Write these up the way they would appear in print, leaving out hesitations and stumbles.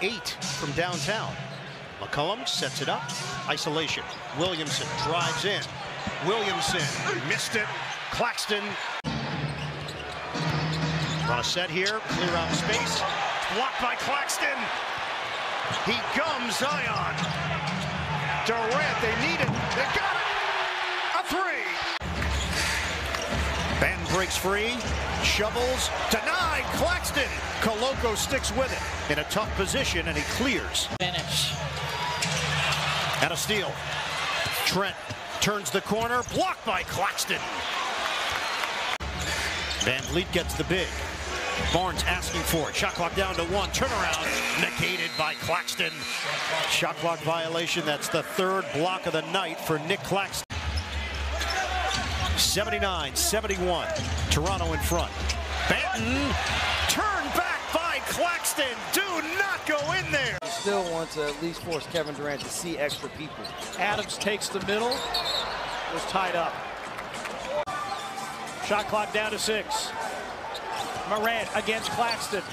8 from downtown. McCollum sets it up. Isolation. Williamson drives in. Williamson missed it. Claxton. Run a set here. Clear out space. Blocked by Claxton. He gums Zion. Durant, they need it. They got it. A 3. Ben breaks free. Shovels. Denied. Claxton. Koloko sticks with it in a tough position, and he clears. Finish. And a steal. Trent turns the corner. Blocked by Claxton. Van Vliet gets the big. Barnes asking for it. Shot clock down to 1. Turnaround negated by Claxton. Shot clock violation. That's the 3rd block of the night for Nic Claxton. 79-71. Toronto in front. Banton turned back by Claxton. Do not go in there. Still wants to at least force Kevin Durant to see extra people. Adams takes the middle. Was tied up. Shot clock down to 6. Morant against Claxton.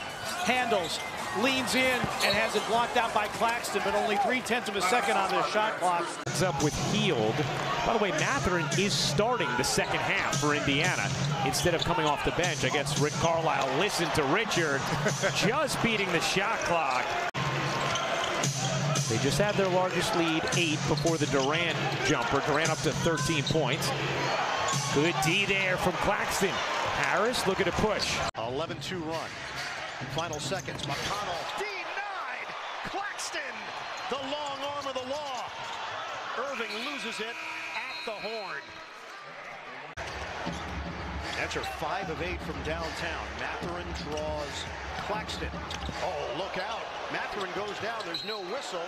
Handles. Leans in and has it blocked out by Claxton, but only 0.3 of a second on the shot clock. Up with Hield. By the way, Mathurin is starting the second half for Indiana instead of coming off the bench. I guess Rick Carlisle listened to Richard, just beating the shot clock. They just had their largest lead, 8, before the Durant jumper. Durant up to 13 points. Good D there from Claxton. Harris looking to push. 11-2 run. Final seconds. McConnell denied. Claxton, the long arm of the law. Irving loses it at the horn. That's her 5 of 8 from downtown. Mathurin draws Claxton. Oh, look out. Mathurin goes down. There's no whistle.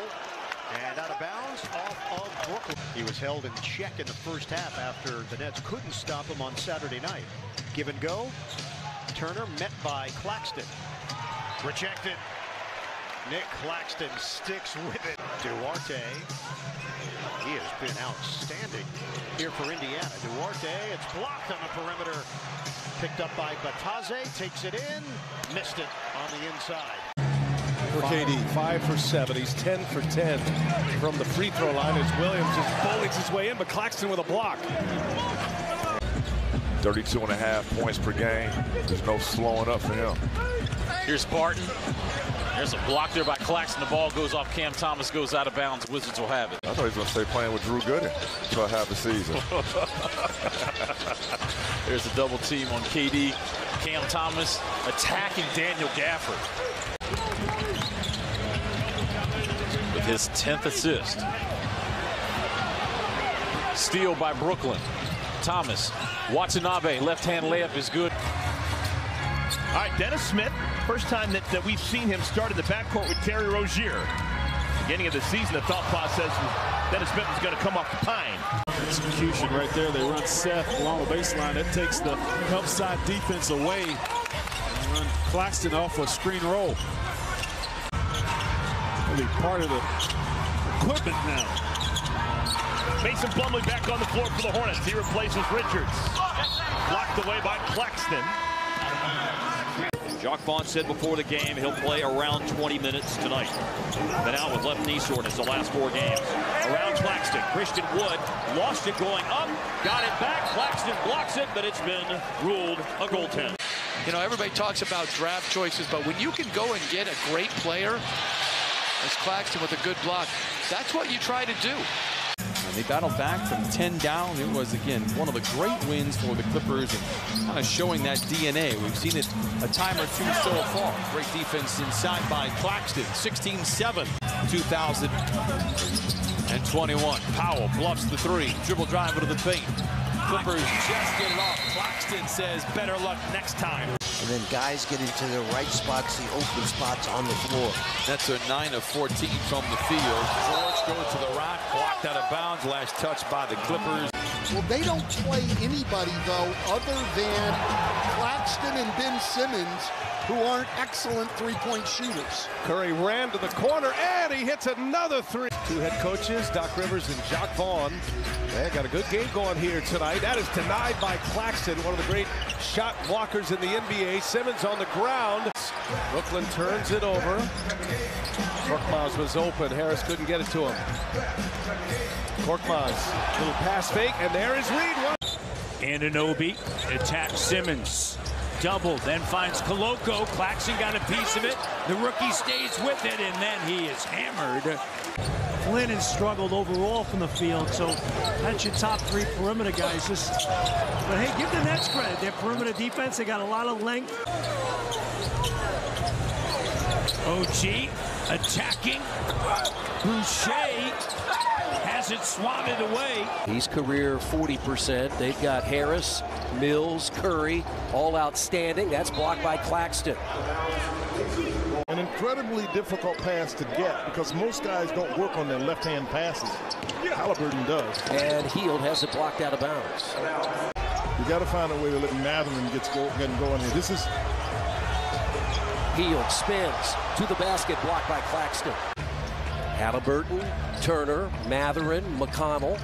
And out of bounds off of Brooklyn. He was held in check in the first half after the Nets couldn't stop him on Saturday night. Give and go. Turner met by Claxton. Rejected. Nic Claxton sticks with it. Duarte. He has been outstanding here for Indiana. Duarte, it's blocked on the perimeter. Picked up by Bataze, takes it in. Missed it on the inside. For KD, 5 for 7. He's 10 for 10 from the free throw line as Williams just bullies his way in, but Claxton with a block. 32.5 points per game. There's no slowing up for him. Here's Barton. There's a block there by Claxton. The ball goes off. Cam Thomas goes out of bounds. Wizards will have it. I thought he was going to stay playing with Drew Gooden until half the season. There's a double team on KD. Cam Thomas attacking Daniel Gafford with his 10th assist. Steal by Brooklyn. Thomas. Watanabe, left-hand layup is good. All right, Dennis Smith, first time that we've seen him start in the backcourt with Terry Rozier. Beginning of the season, the thought process was Dennis Smith was going to come off the pine. Execution right there. They run Seth along the baseline. That takes the help side defense away. And run Claxton off a screen roll. He'll be part of the equipment now. Mason Plumlee back on the floor for the Hornets. He replaces Richards. Blocked away by Claxton. Jacques Vaughn said before the game he'll play around 20 minutes tonight. Been out with left knee soreness the last 4 games. Around Claxton. Christian Wood lost it going up. Got it back. Claxton blocks it, but it's been ruled a goaltend. You know, everybody talks about draft choices, but when you can go and get a great player, as Claxton with a good block, that's what you try to do. They battled back from 10 down. It was, again, one of the great wins for the Clippers and kind of showing that DNA. We've seen it a time or two so far. Great defense inside by Claxton. 16-7, 2021. Powell bluffs the 3. Dribble drive into the paint. Clippers just get it off. Claxton says better luck next time. And then guys get into the right spots, the open spots on the floor. That's a 9 of 14 from the field. George goes to the rock, blocked out of bounds. Last touch by the Clippers. Well, they don't play anybody, though, other than Claxton and Ben Simmons, who aren't excellent three-point shooters. Curry ran to the corner, and he hits another 3. 2 head coaches, Doc Rivers and Jacques Vaughn. They got a good game going here tonight. That is denied by Claxton, one of the great shot blockers in the NBA. Simmons on the ground. Brooklyn turns it over. Korkmaz was open. Harris couldn't get it to him. Korkmaz, little pass fake, and there is Reed. Anunoby attacks Simmons. Double, then finds Koloko. Claxton got a piece of it. The rookie stays with it, and then he is hammered. Flynn has struggled overall from the field, so that's your top three perimeter guys. But hey, give the Nets credit. Their perimeter defense, they got a lot of length. OG attacking. Boucher has it swatted away. He's career 40%. They've got Harris, Mills, Curry, all outstanding. That's blocked by Claxton. An incredibly difficult pass to get because most guys don't work on their left-hand passes. Halliburton does. And Hield has it blocked out of bounds. You got to find a way to let Matherman get going here. This is Hield spins to the basket, blocked by Claxton. Halliburton, Turner, Mathurin, McConnell.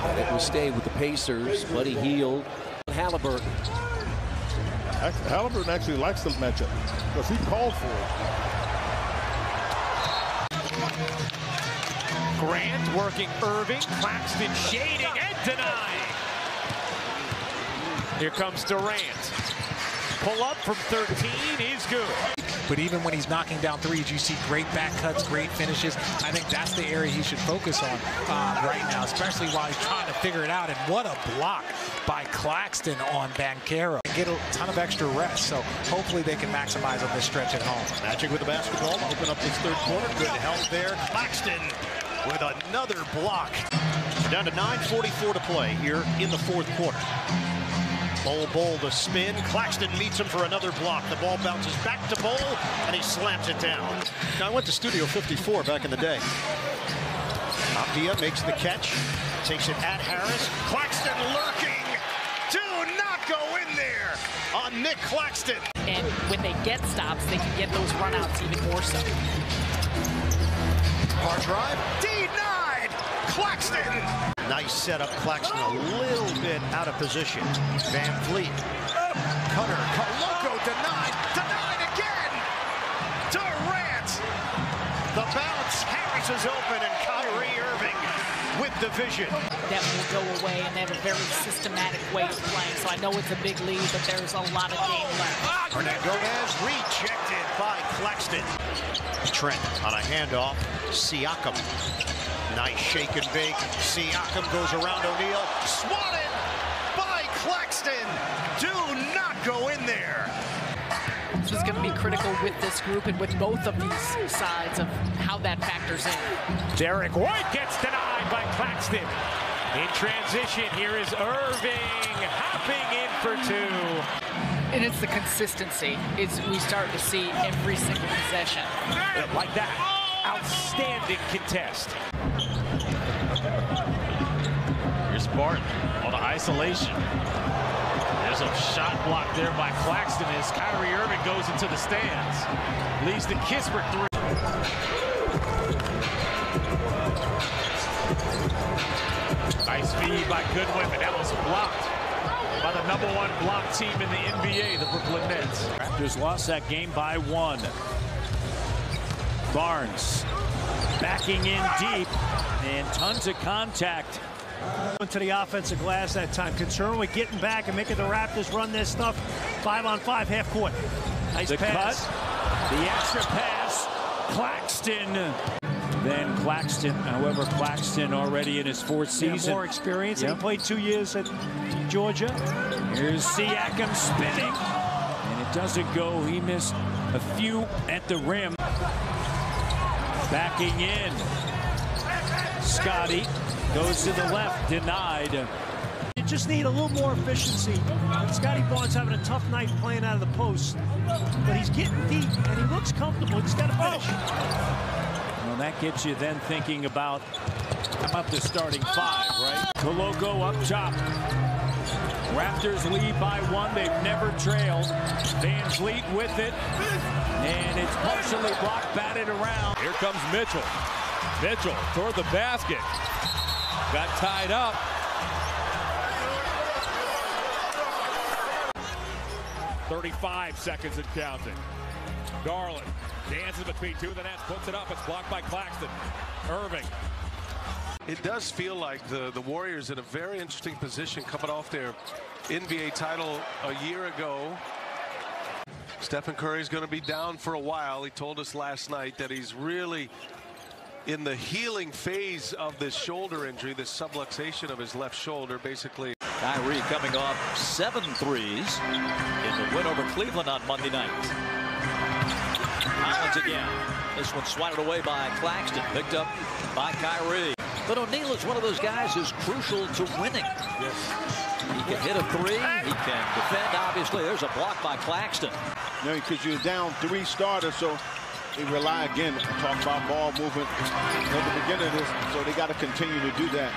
And it will stay with the Pacers. Buddy Hield, Halliburton. Halliburton actually likes the matchup because he called for it. Grant working Irving. Claxton shading and denying. Here comes Durant. Pull up from 13 is good. But even when he's knocking down threes, you see great back cuts, great finishes. I think that's the area he should focus on right now, especially while he's trying to figure it out. And what a block by Claxton on Banchero. Get a ton of extra rest, so hopefully they can maximize on this stretch at home. Magic with the basketball, open up this third quarter. Good help there. Claxton with another block. Down to 9:44 to play here in the fourth quarter. Bol the spin. Claxton meets him for another block. The ball bounces back to Bol, and he slams it down. Now, I went to Studio 54 back in the day. Apia makes the catch. Takes it at Harris. Claxton lurking. Do not go in there on Nic Claxton. And when they get stops, they can get those runouts even more so. Hard drive. Denied. Claxton. Nice setup. Claxton a little bit out of position. Van Vliet. Cutter. Koloko denied. Denied again. Durant. The bounce. Harris is open, and Kyrie Irving with the vision. That will go away, and they have a very systematic way of playing. So I know it's a big lead, but there's a lot of game left. Hernangomez rejected by Claxton. Trent on a handoff. Siakam. Nice shake and bake. Siakam goes around O'Neal. Swatted by Claxton. Do not go in there. This is going to be critical with this group and with both of these sides of how that factors in. Derek White gets denied by Claxton. In transition, here is Irving hopping in for two. And it's the consistency. We start to see every single possession. Like that. Outstanding contest. Here's Barton on isolation. There's a shot block there by Claxton as Kyrie Irving goes into the stands. Leads to Kispert three. Nice feed by Goodwin, but that was blocked by the #1 block team in the NBA, the Brooklyn Nets. Raptors lost that game by 1. Barnes backing in deep and tons of contact. To the offensive glass that time. Concerned with getting back and making the Raptors run their stuff 5-on-5 half court. Nice the pass. Cut, the extra pass, Claxton. Then Claxton, however, Claxton already in his 4th season. More experience. Yep. He played 2 years at Georgia. Here's Siakam spinning, and it doesn't go. He missed a few at the rim. Backing in. Scotty goes to the left, denied. You just need a little more efficiency. Scotty Barnes having a tough night playing out of the post, but he's getting deep and he looks comfortable. He's got to finish. Well, that gets you then thinking about the starting 5, right? Koloko up top. Raptors lead by 1. They've never trailed. Van Vliet with it. And it's partially blocked, batted around. Here comes Mitchell. Mitchell toward the basket. Got tied up. 35 seconds and counting. Garland dances between two of the nets, puts it up. It's blocked by Claxton. Irving. It does feel like the Warriors in a very interesting position coming off their NBA title a year ago. Stephen Curry's going to be down for a while. He told us last night that he's really in the healing phase of this shoulder injury, this subluxation of his left shoulder, basically. Kyrie coming off 7 threes in the win over Cleveland on Monday night. Collins again. This one swatted away by Claxton, picked up by Kyrie. But O'Neal is one of those guys who's crucial to winning. Yes. He can hit a three. He can defend, obviously. There's a block by Claxton. Because you're down 3 starters, so they rely again. Talk about ball movement at the beginning of this, so they got to continue to do that.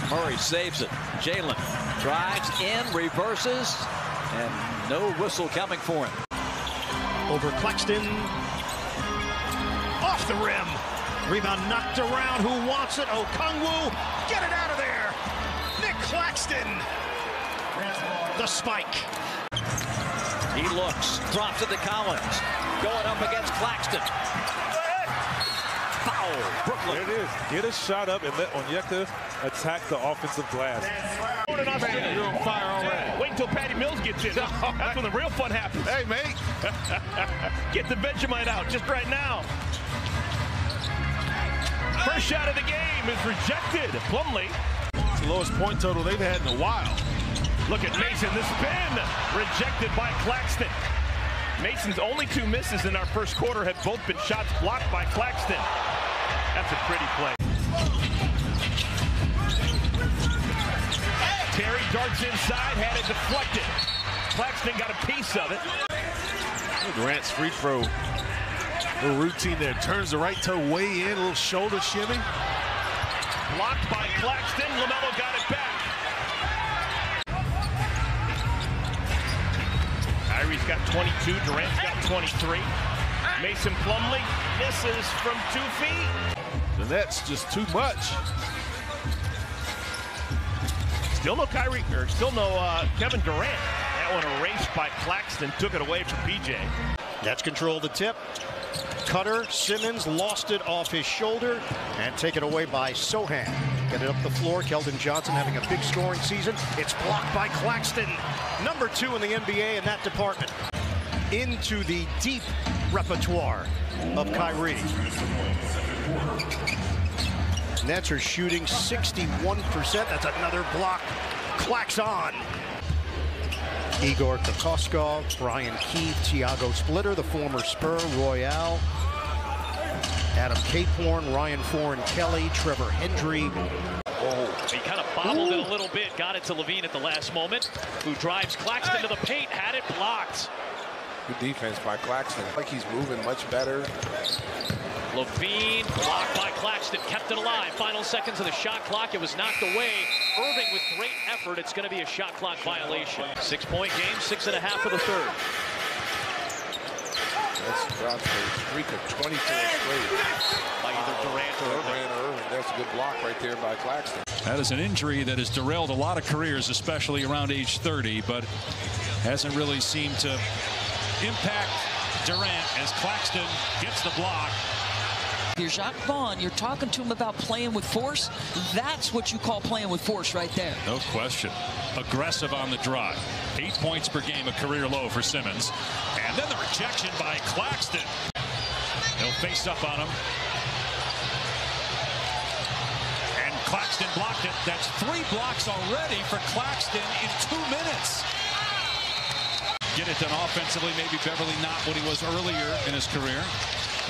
Murray saves it. Jalen drives in, reverses, and no whistle coming for him. Over Claxton. Off the rim. Rebound knocked around. Who wants it? Okongwu. Get it out of there. Nic Claxton. The spike. He looks. Drops it to Collins. Going up against Claxton. Foul. Brooklyn. There it is. Get a shot up and let Onyeka attack the offensive glass. You're on fire already. Wait until Patty Mills gets in. That's when the real fun happens. Hey, mate. Get the Vegemite out just right now. First shot of the game is rejected. Plumlee. It's the lowest point total they've had in a while. Look at Mason. The spin. Rejected by Claxton. Mason's only 2 misses in our first quarter have both been shots blocked by Claxton. That's a pretty play. Terry darts inside, had it deflected. Claxton got a piece of it. Durant's free throw. Little routine there. Turns the right toe way in, a little shoulder shimmy. Blocked by Claxton. LaMelo got it back. Kyrie's got 22. Durant's got 23. Mason Plumlee misses from 2 feet. The Nets just too much. Still no Kyrie, or still no Kevin Durant. That one erased by Claxton. Took it away from PJ. Nets control the tip. Cutter, Simmons lost it off his shoulder and taken away by Sohan. Get it up the floor. Keldon Johnson having a big scoring season. It's blocked by Claxton. Number 2 in the NBA in that department. Into the deep repertoire of Kyrie. Nets are shooting 61%. That's another block. Claxon. Igor Kokoskov, Brian Keith, Thiago Splitter, the former Spur, Royale, Adam Caporn, Ryan Foran-Kelly, Trevor Hendry. Oh, he kind of bobbled it a little bit, got it to Levine at the last moment, who drives Claxton to the paint, had it blocked. Good defense by Claxton. Like he's moving much better. Levine blocked by Claxton, kept it alive. Final seconds of the shot clock. It was knocked away. Irving with great effort. It's going to be a shot clock violation. 6-point game, 6.5 of the third. That's dropped a streak of 24 straight. By either Durant or Irving. That's a good block right there by Claxton. That is an injury that has derailed a lot of careers, especially around age 30, but hasn't really seemed to impact Durant as Claxton gets the block. You're Jacques Vaughn, you're talking to him about playing with force. That's what you call playing with force right there. No question. Aggressive on the drive. 8 points per game, a career low for Simmons. And then the rejection by Claxton. He'll face up on him. And Claxton blocked it. That's 3 blocks already for Claxton in 2 minutes. Get it done offensively. Maybe Beverly not what he was earlier in his career.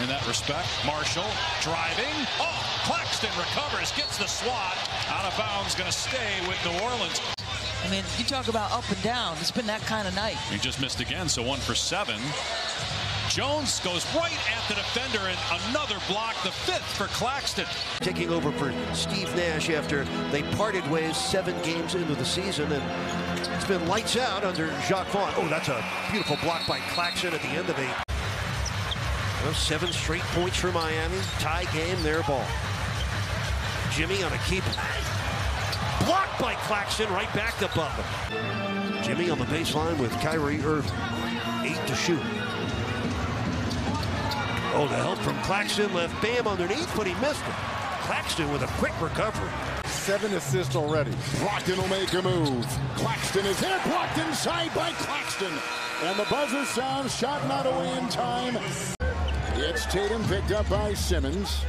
In that respect, Marshall driving. Oh, Claxton recovers, gets the swat. Out of bounds, going to stay with New Orleans. I mean, you talk about up and down. It's been that kind of night. He just missed again, so 1 for 7. Jones goes right at the defender, and another block, the 5th for Claxton. Taking over for Steve Nash after they parted ways 7 games into the season, and it's been lights out under Jacques Vaughn. Oh, that's a beautiful block by Claxton at the end of a 7 straight points for Miami. Tie game, their ball. Jimmy on a keep. Blocked by Claxton, right back to Butler. Jimmy on the baseline with Kyrie Irving. 8 to shoot. Oh, the help from Claxton left Bam underneath, but he missed it. Claxton with a quick recovery. 7 assists already. Brockton will make a move. Claxton is there, blocked inside by Claxton. And the buzzer sounds, shot not away in time. It's Tatum picked up by Simmons.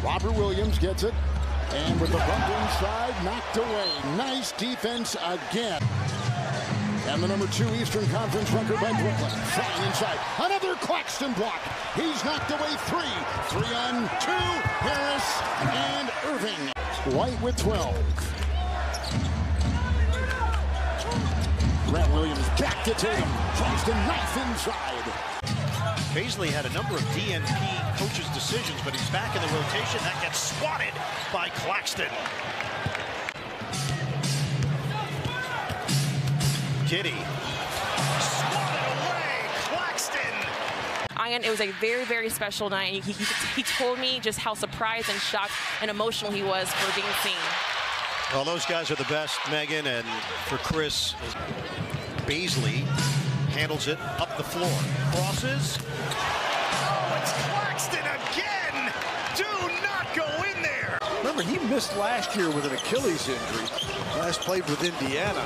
Robert Williams gets it. And with the bump inside, knocked away. Nice defense again. And the number 2 Eastern Conference record by Brooklyn. Flying inside. Another Claxton block. He's knocked away 3. 3 on 2. Harris and Irving. White with 12. Grant Williams back to Tatum. Tries to knife inside. Paisley had a number of DNP coaches' decisions, but he's back in the rotation. That gets swatted by Claxton. Kitty. Swatted away. Claxton. It was a very, very special night. He told me just how surprised and shocked and emotional he was for being seen. Well, those guys are the best, Megan, and for Chris, Paisley handles it up the floor. Crosses. Oh, it's Claxton again! Do not go in there! Remember, he missed last year with an Achilles injury. Last played with Indiana.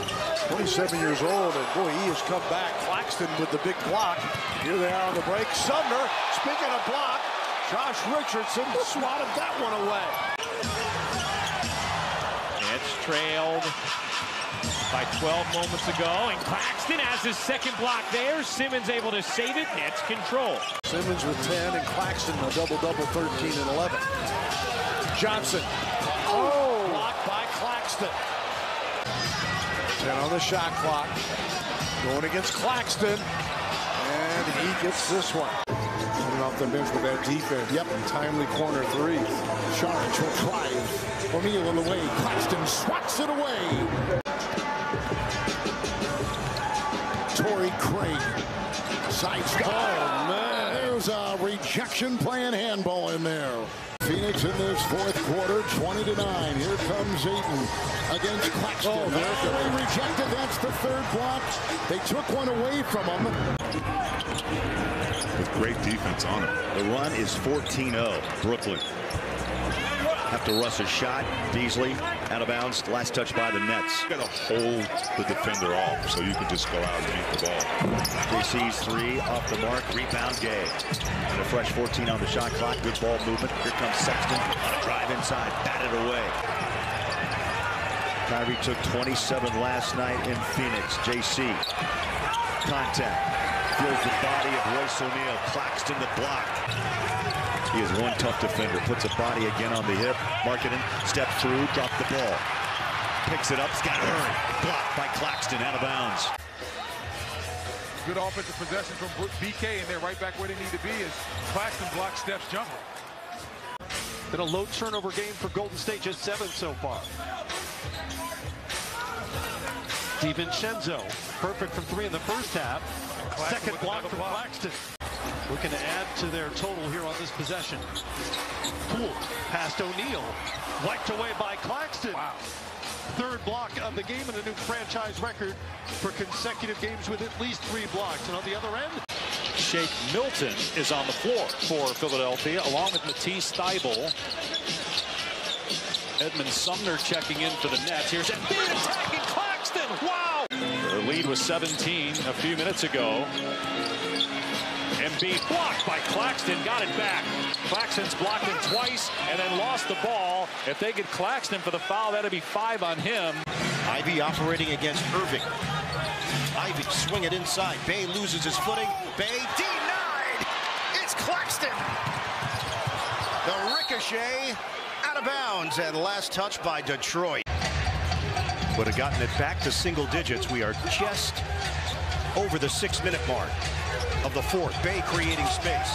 27 years old, and boy, he has come back. Claxton with the big block. Here they are on the break. Sumner, speaking of block, Josh Richardson swatted that one away. It's trailed by 12 moments ago, and Claxton has his second block there. Simmons able to save it. Nets control. Simmons with 10, and Claxton a double-double, 13 and 11. Johnson. Oh, blocked by Claxton. 10 on the shot clock. Going against Claxton. And he gets this one. Coming off the bench with that defense. Yep, and timely corner 3. Sharp will try it. O'Neal in the way. Claxton swats it away. Torrey Craig. Sidestep. Oh, man. There's a rejection playing handball in there. Phoenix in this fourth quarter, 20-9. Here comes Ayton against Claxton. Oh, they rejected. That's the third block. They took one away from him. With great defense on him. The run is 14-0. Brooklyn have to rush a shot. Beasley out of bounds. Last touch by the Nets. You got to hold the defender off so you can just go out and beat the ball. JC's 3 off the mark. Rebound Gay. And a fresh 14 on the shot clock. Good ball movement. Here comes Sexton on a drive inside. Batted away. Kyrie took 27 last night in Phoenix. JC. Contact. Feels the body of Royce O'Neal. Claxton the block. He is one tough defender. Puts a body again on the hip. Marketing. Step through. Drop the ball. Picks it up. He's got to hurry. Blocked by Claxton. Out of bounds. Good offensive possession from BK, and they're right back where they need to be as Claxton blocks Steph's jumper. Been a low turnover game for Golden State. Just 7 so far. DiVincenzo. Perfect from 3 in the first half. Second block from Claxton. Looking to add to their total here on this possession. Poole past O'Neal. Wiped away by Claxton. Wow. Third block of the game and a new franchise record for consecutive games with at least 3 blocks. And on the other end, Shake Milton is on the floor for Philadelphia, along with Matisse Thybulle. Edmund Sumner checking in for the Nets. Here's Embiid attacking Claxton. Wow! Their lead was 17 a few minutes ago. Embiid blocked by Claxton, got it back. Claxton's blocked him twice and then lost the ball. If they get Claxton for the foul, that'll be 5 on him. Ivy operating against Irving. Ivy swing it inside. Bay loses his footing. Bay denied. It's Claxton. The ricochet out of bounds and last touch by Detroit. Would have gotten it back to single digits. We are just over the 6-minute mark of the fourth. Bay creating space.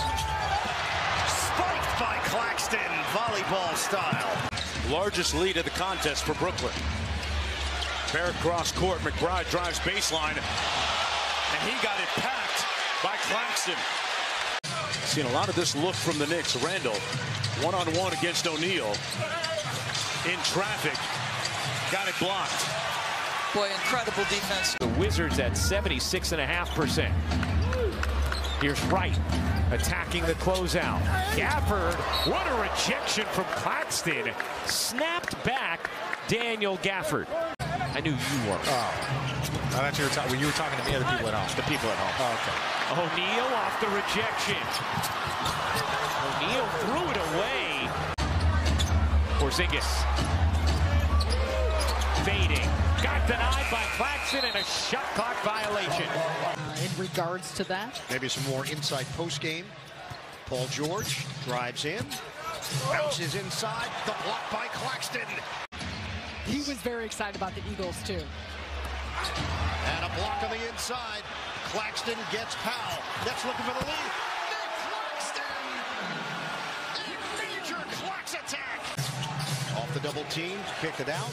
Spiked by Claxton, volleyball style. Largest lead of the contest for Brooklyn. Barrett cross court. McBride drives baseline. And he got it packed by Claxton. Seen a lot of this look from the Knicks. Randall, one-on-one against O'Neal. In traffic. Got it blocked. Boy, incredible defense. The Wizards at 76.5%. Here's Wright attacking the closeout. Gafford, what a rejection from Claxton. Snapped back, Daniel Gafford. I knew you were. Oh, I thought you were talking to me, other people at home. The people at home. Oh, okay. O'Neal off the rejection. O'Neal threw it away. Porzingis. Fading. Got denied by Claxton and a shot clock violation. In regards to that. Maybe some more inside post game. Paul George drives in. Bounces inside. The block by Claxton. He was very excited about the Eagles, too. And a block on the inside. Claxton gets Powell. That's looking for the lead. Nic Claxton! A major Clax attack. Off the double team. Kicked it out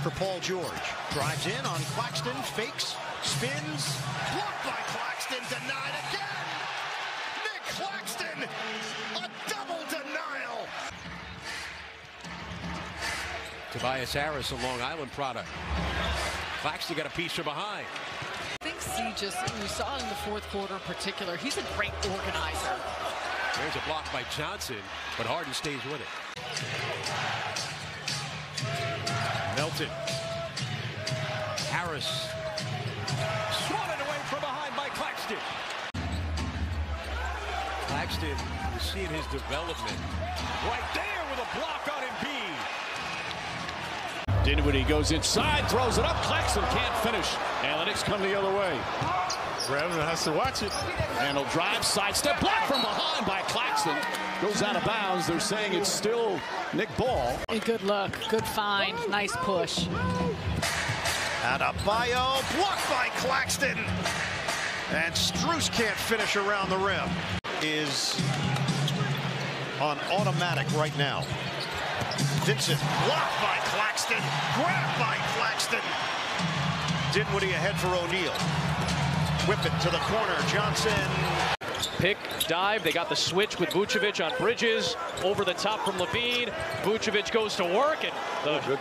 for Paul George. Drives in on Claxton. Fakes. Spins. Blocked by Claxton. Denied again. Nic Claxton. A double denial. Tobias Harris, a Long Island product. Claxton got a piece from behind. I think you saw in the fourth quarter in particular, he's a great organizer. There's a block by Johnson, but Harden stays with it. Melton. Harris. Swatted away from behind by Claxton. Claxton, you're seeing his development. Right there with a block on Embiid. Dinwiddie goes inside, throws it up. Claxton can't finish. And the Knicks come the other way. Revenant has to watch it. Randall drives, sidestep, block from behind by Claxton. Goes out of bounds. They're saying it's still Nick Ball. A good look, good find, nice push. Adebayo blocked by Claxton. And Strus can't finish around the rim. Is on automatic right now. Vincent blocked by Claxton. Grabbed by Claxton. Dinwiddie ahead for O'Neal. Whip it to the corner. Johnson. Pick, dive. They got the switch with Vucevic on Bridges. Over the top from Levine. Vucevic goes to work, and the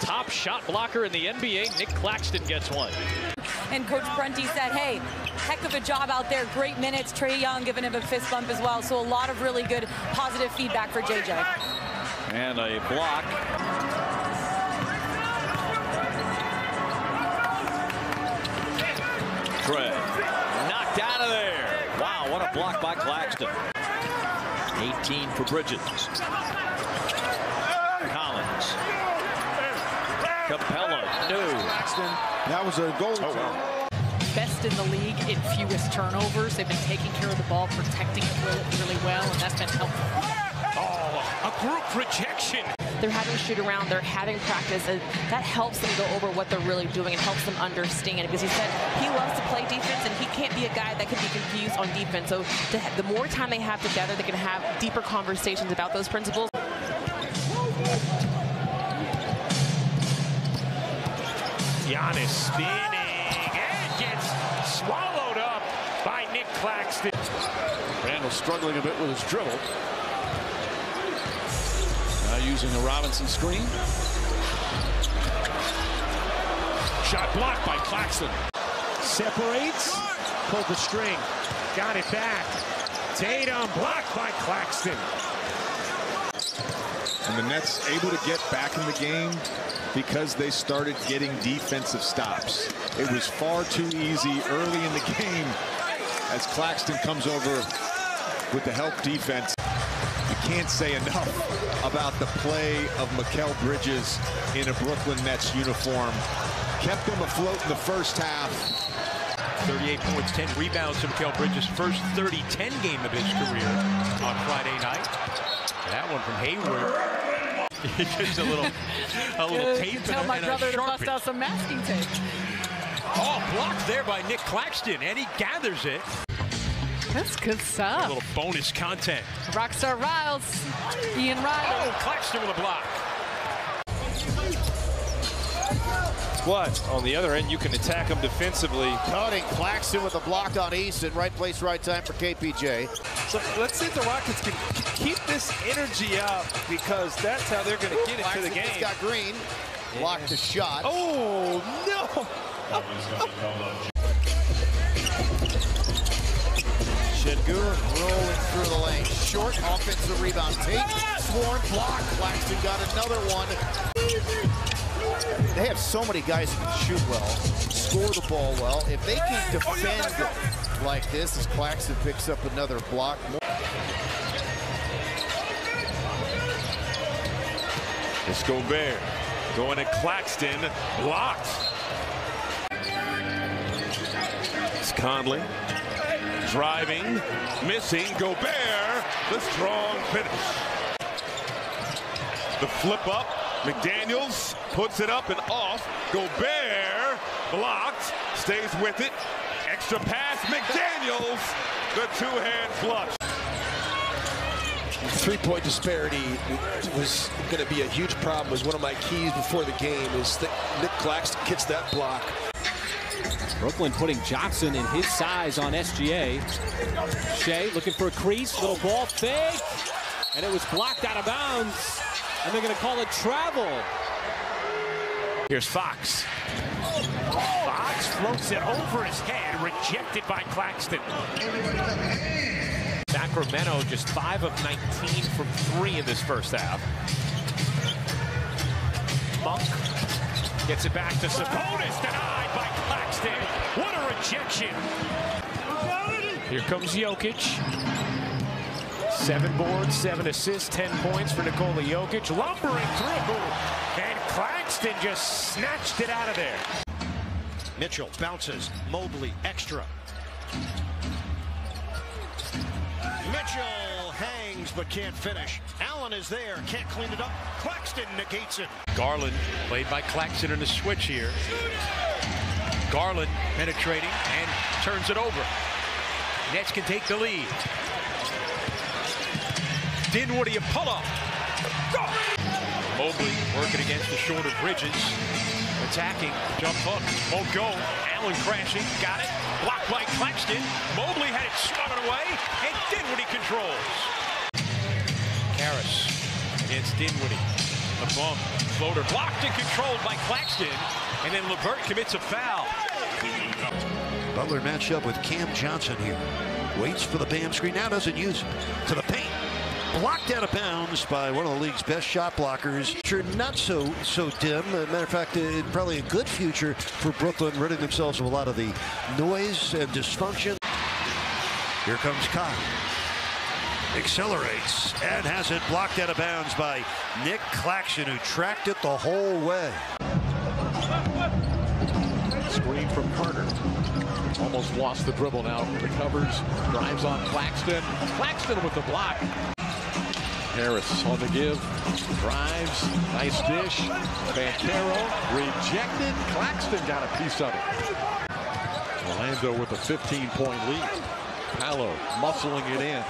top shot blocker in the NBA, Nic Claxton, gets one. And Coach Prunty said, hey, heck of a job out there. Great minutes. Trae Young giving him a fist bump as well. So a lot of really good positive feedback for JJ. And a block. Trae knocked out of there. Wow, what a block by Claxton. 18 for Bridges. Collins. Capella. No. That was a goal. Oh, wow. Best in the league in fewest turnovers. They've been taking care of the ball, protecting it really well, and that's been helpful. Oh, a group rejection. They're having shoot around, they're having practice, and that helps them go over what they're really doing and helps them understand. Because he said he loves to play defense, and he can't be a guy that can be confused on defense. So the more time they have together, they can have deeper conversations about those principles. Giannis spinning and gets swallowed up by Nic Claxton. Randall struggling a bit with his dribble. Now using the Robinson screen. Shot blocked by Claxton. Separates. Pulled the string. Got it back. Tatum blocked by Claxton. And the Nets able to get back in the game because they started getting defensive stops. It was far too easy early in the game as Claxton comes over with the help defense. You can't say enough about the play of Mikal Bridges in a Brooklyn Nets uniform. Kept them afloat in the first half. 38 points, 10 rebounds from Mikal Bridges' first 30-10 game of his career on Friday night. That one from Hayward. Just a little tape. Tell my brother to bust out some masking tape. Oh, blocked there by Nic Claxton, and he gathers it. That's good stuff. A little bonus content. Rockstar Riles, Ian Riley. Oh, Claxton with a block. But on the other end, you can attack them defensively. Cutting Claxton with a block on Easton. Right place, right time for KPJ. So let's see if the Rockets can keep this energy up, because that's how they're going to get into the game. Got Green. blocked the shot. Oh, no! Şengün rolling through the lane. Short offensive rebound. Tate, swarm block. Claxton got another one. They have so many guys who can shoot well, score the ball well. If they can defend like this, as Claxton picks up another block. It's Gobert going to Claxton, blocked. It's Conley driving, missing. Gobert, the strong finish. The flip up. McDaniels puts it up and off. Gobert blocked, stays with it. Extra pass. McDaniels, the two-hand flush. Three-point disparity was going to be a huge problem. Was one of my keys before the game. Is that Nic Claxton gets that block. Brooklyn putting Johnson in his size on SGA. Shea looking for a crease, little ball fake, and it was blocked out of bounds. And they're going to call it travel. Here's Fox. Fox floats it over his head, rejected by Claxton. Sacramento just 5 of 19 from 3 in this first half. Monk gets it back to Sabonis, denied by Claxton. What a rejection. Here comes Jokic. 7 boards, 7 assists, 10 points for Nikola Jokic. Lumbering through, and Claxton just snatched it out of there. Mitchell bounces. Mobley extra. Mitchell hangs but can't finish. Allen is there, can't clean it up. Claxton negates it. Garland played by Claxton in the switch here. Garland penetrating and turns it over. Nets can take the lead. Dinwiddie a pull-up. Mobley working against the shorter Bridges. Attacking, jump hook, won't go. Allen crashing, got it. Blocked by Claxton. Mobley had it swatted away, and Dinwiddie controls. Karras against Dinwiddie. The bump, floater blocked and controlled by Claxton, and then LeVert commits a foul. Butler matched up with Cam Johnson here. Waits for the Bam screen, now doesn't use it. To the paint. Blocked out of bounds by one of the league's best shot blockers. Sure, not so dim. As a matter of fact, probably a good future for Brooklyn, ridding themselves of a lot of the noise and dysfunction. Here comes Kyle. Accelerates and has it blocked out of bounds by Nic Claxton, who tracked it the whole way. Screen from Carter. Almost lost the dribble now. Recovers, drives on Claxton. Claxton with the block. Harris on the give, drives, nice dish. Banchero rejected. Claxton got a piece of it. Orlando with a 15-point lead. Paolo muscling it in.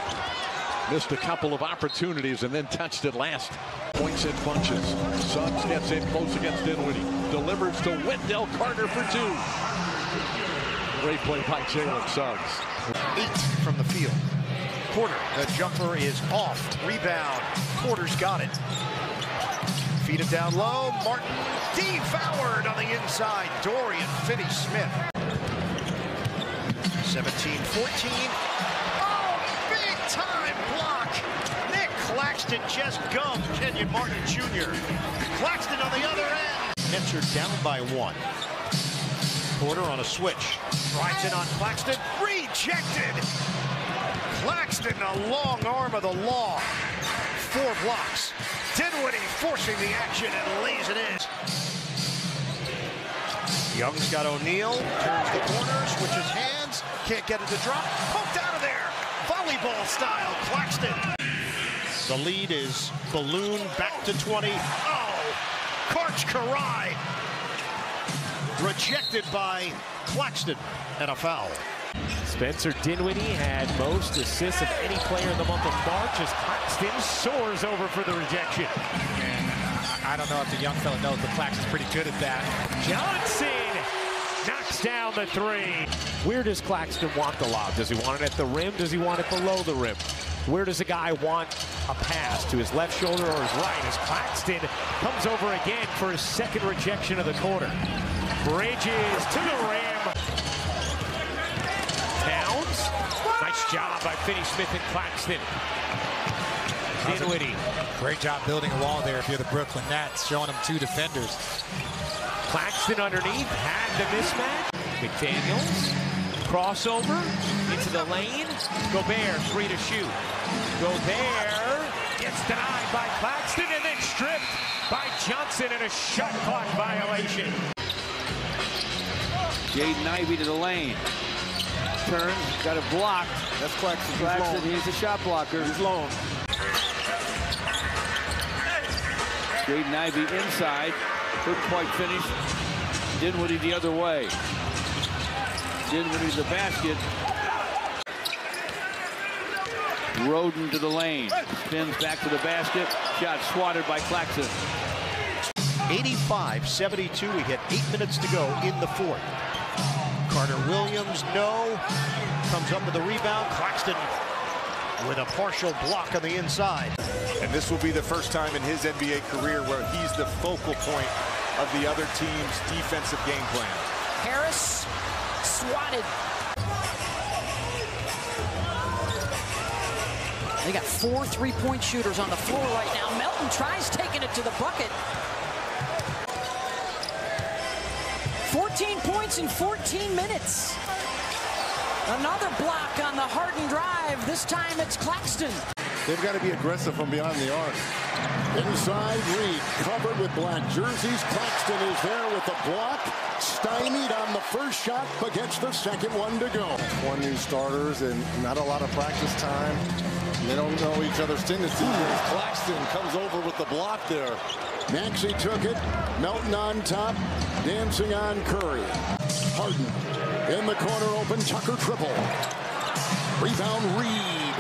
Missed a couple of opportunities and then touched it last. Points in bunches. Suggs gets in close against Dinwiddie. Delivers to Wendell Carter for 2. Great play by Jalen Suggs. 8 from the field. Porter, the jumper is off. Rebound. Porter's got it. Feed it down low. Martin devoured on the inside. Dorian Finney-Smith. 17-14. Oh, big time block. Nic Claxton just gummed Kenyon Martin Jr. Claxton on the other end. Nets are down by 1. Porter on a switch. Drives in on Claxton. Rejected. Claxton, a long arm of the law. 4 blocks. Dinwiddie forcing the action and lays it in. Young's got O'Neal. Turns the corner, switches hands. Can't get it to drop. Poked out of there. Volleyball style. Claxton. The lead is balloon back to 20. Oh! Karch Karai. Rejected by Claxton and a foul. Spencer Dinwiddie had most assists of any player in the month of March as Claxton soars over for the rejection. And I don't know if the young fella knows, but Claxton's pretty good at that. Johnson knocks down the 3. Where does Claxton want the lob? Does he want it at the rim? Does he want it below the rim? Where does a guy want a pass to his left shoulder or his right as Claxton comes over again for his second rejection of the quarter. Bridges to the rim. Towns. Nice job by Finney-Smith and Claxton. Dinwiddie. Great job building a wall there if you're the Brooklyn Nets, showing them two defenders. Claxton underneath, had the mismatch. McDaniels, crossover into the lane. Gobert, 3 to shoot. Gobert gets denied by Claxton and then stripped by Johnson in a shot clock violation. Jaden Ivey to the lane. Turns, got it blocked. That's Claxton. Claxton, he's a shot blocker. He's lone. Jaden Ivey inside. Couldn't quite finish. Dinwiddie the other way. Dinwiddie to the basket. Roden to the lane. Spins back to the basket. Shot swatted by Claxton. 85-72. We had 8 minutes to go in the fourth. Carter Williams, no. Comes up with the rebound. Claxton with a partial block on the inside. And this will be the first time in his NBA career where he's the focal point of the other team's defensive game plan. Harris swatted. They got 4 3-point shooters on the floor right now. Melton tries taking it to the bucket. 14 points in 14 minutes. Another block on the Harden drive. This time it's Claxton. They've got to be aggressive from beyond the arc. Inside, Reed covered with black jerseys. Claxton is there with the block. Stymied on the first shot, but gets the second one to go. 1 new starters and not a lot of practice time. They don't know each other's tendencies. Claxton comes over with the block there. Maxey took it. Melton on top. Dancing on Curry. Harden in the corner open. Tucker triple. Rebound Reed.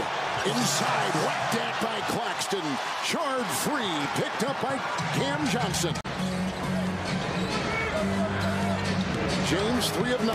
Inside, whacked at by Claxton. Shard free, picked up by Cam Johnson. James 3 of 9.